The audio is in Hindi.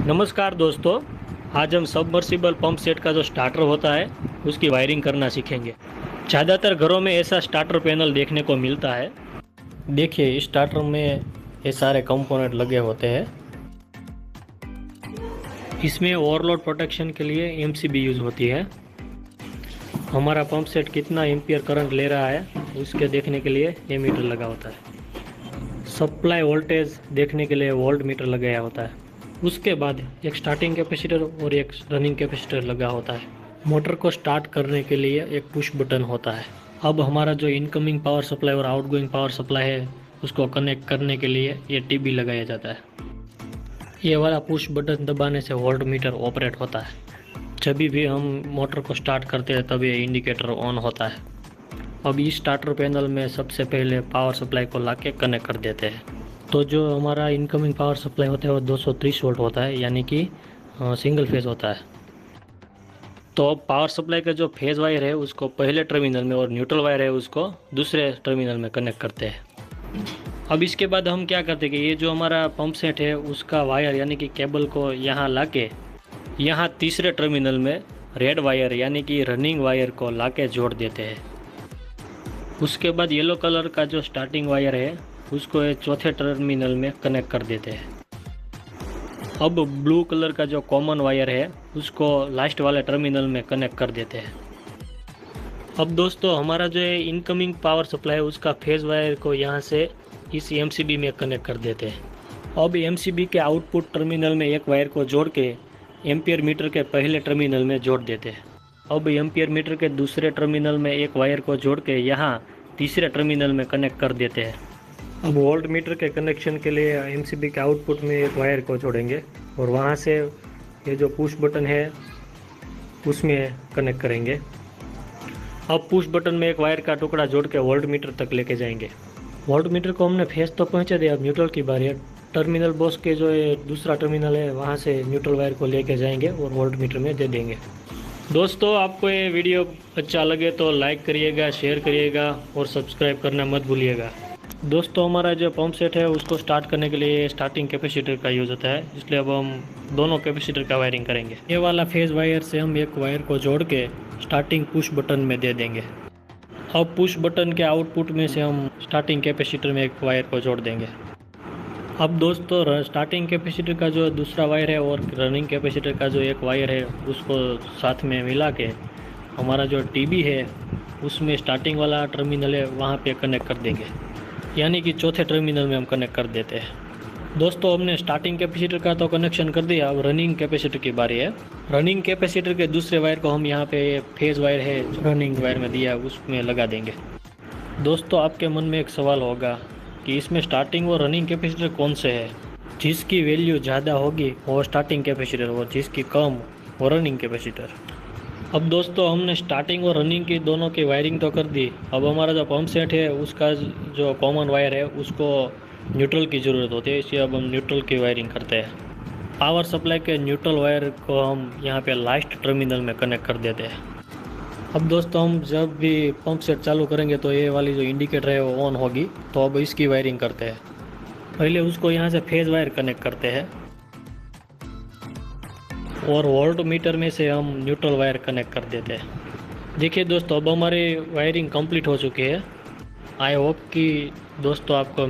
नमस्कार दोस्तों, आज हम सबमर्सिबल पंप सेट का जो स्टार्टर होता है उसकी वायरिंग करना सीखेंगे। ज़्यादातर घरों में ऐसा स्टार्टर पैनल देखने को मिलता है। देखिए, इस स्टार्टर में ये सारे कंपोनेंट लगे होते हैं। इसमें ओवरलोड प्रोटेक्शन के लिए एमसीबी यूज़ होती है। हमारा पंप सेट कितना एम्पियर करंट ले रहा है उसके देखने के लिए ये मीटर लगा होता है। सप्लाई वोल्टेज देखने के लिए वोल्ट मीटर लगाया होता है। उसके बाद एक स्टार्टिंग कैपेसिटर और एक रनिंग कैपेसिटर लगा होता है। मोटर को स्टार्ट करने के लिए एक पुश बटन होता है। अब हमारा जो इनकमिंग पावर सप्लाई और आउटगोइंग पावर सप्लाई है उसको कनेक्ट करने के लिए ये टीबी लगाया जाता है। ये वाला पुश बटन दबाने से वोल्ट मीटर ऑपरेट होता है। जब भी हम मोटर को स्टार्ट करते हैं तब ये इंडिकेटर ऑन होता है। अब इस स्टार्टर पैनल में सबसे पहले पावर सप्लाई को लाके कनेक्ट कर देते हैं। तो जो हमारा इनकमिंग पावर सप्लाई होता है वो 230 वोल्ट होता है, यानी कि सिंगल फेज होता है। तो अब पावर सप्लाई का जो फेज वायर है उसको पहले टर्मिनल में और न्यूट्रल वायर है उसको दूसरे टर्मिनल में कनेक्ट करते हैं। अब इसके बाद हम क्या करते हैं कि ये जो हमारा पंप सेट है उसका वायर यानी कि केबल को यहाँ लाके यहाँ तीसरे टर्मिनल में रेड वायर यानी कि रनिंग वायर को लाके जोड़ देते हैं। उसके बाद येलो कलर का जो स्टार्टिंग वायर है उसको चौथे टर्मिनल में कनेक्ट कर देते हैं। अब ब्लू कलर का जो कॉमन वायर है उसको लास्ट वाले टर्मिनल में कनेक्ट कर देते हैं। अब दोस्तों, हमारा जो इनकमिंग पावर सप्लाई है उसका फेज वायर को यहाँ से इस एमसीबी में कनेक्ट कर देते हैं। अब एमसीबी के आउटपुट टर्मिनल में एक वायर को जोड़ के एम्पियर मीटर के पहले टर्मिनल में जोड़ देते हैं। अब एम्पियर मीटर के दूसरे टर्मिनल में एक वायर को जोड़ के यहाँ तीसरे टर्मिनल में कनेक्ट कर देते हैं। अब वोल्ट मीटर के कनेक्शन के लिए एमसीबी के आउटपुट में एक वायर को जोड़ेंगे और वहाँ से ये जो पुश बटन है उसमें कनेक्ट करेंगे। अब पुश बटन में एक वायर का टुकड़ा जोड़ के वोल्ट मीटर तक लेके जाएंगे। वोल्ट मीटर को हमने फेस तो पहुँचा दिया, अब न्यूट्रल की बारी है। टर्मिनल बॉक्स के जो ये दूसरा टर्मिनल है वहाँ से न्यूट्रल वायर को लेके जाएंगे और वोल्ट मीटर में दे देंगे। दोस्तों, आपको ये वीडियो अच्छा लगे तो लाइक करिएगा, शेयर करिएगा और सब्सक्राइब करना मत भूलिएगा। दोस्तों, हमारा जो पंप सेट है उसको स्टार्ट करने के लिए स्टार्टिंग कैपेसिटर का यूज़ होता है, इसलिए अब हम दोनों कैपेसिटर का वायरिंग करेंगे। ये वाला फेज वायर से हम एक वायर को जोड़ के स्टार्टिंग पुश बटन में दे देंगे। अब पुश बटन के आउटपुट में से हम स्टार्टिंग कैपेसिटर में एक वायर को जोड़ देंगे। अब दोस्तों, स्टार्टिंग कैपेसिटर का जो दूसरा वायर है और रनिंग कैपेसिटर का जो एक वायर है उसको साथ में मिला के हमारा जो टीबी है उसमें स्टार्टिंग वाला टर्मिनल है वहाँ पे कनेक्ट कर देंगे, यानी कि चौथे टर्मिनल में हम कनेक्ट कर देते हैं। दोस्तों, हमने स्टार्टिंग कैपेसिटर का तो कनेक्शन कर दिया, अब रनिंग कैपेसिटर की बारी है। रनिंग कैपेसिटर के दूसरे वायर को हम यहाँ पे फेज वायर है रनिंग वायर में दिया उसमें लगा देंगे। दोस्तों, आपके मन में एक सवाल होगा कि इसमें स्टार्टिंग और रनिंग कैपेसिटर कौन से है। जिसकी वैल्यू ज़्यादा होगी वो स्टार्टिंग कैपेसिटर और जिसकी कम वो रनिंग कैपेसिटर। अब दोस्तों, हमने स्टार्टिंग और रनिंग की दोनों की वायरिंग तो कर दी। अब हमारा जो पंप सेट है उसका जो कॉमन वायर है उसको न्यूट्रल की ज़रूरत होती है, इसलिए अब हम न्यूट्रल की वायरिंग करते हैं। पावर सप्लाई के न्यूट्रल वायर को हम यहाँ पे लास्ट टर्मिनल में कनेक्ट कर देते हैं। अब दोस्तों, हम जब भी पंप सेट चालू करेंगे तो ये वाली जो इंडिकेटर है वो ऑन होगी, तो अब इसकी वायरिंग करते हैं। पहले उसको यहाँ से फेज वायर कनेक्ट करते हैं और वोल्ट मीटर में से हम न्यूट्रल वायर कनेक्ट कर देते हैं। देखिए दोस्तों, अब हमारी वायरिंग कंप्लीट हो चुकी है। आई होप कि दोस्तों आपको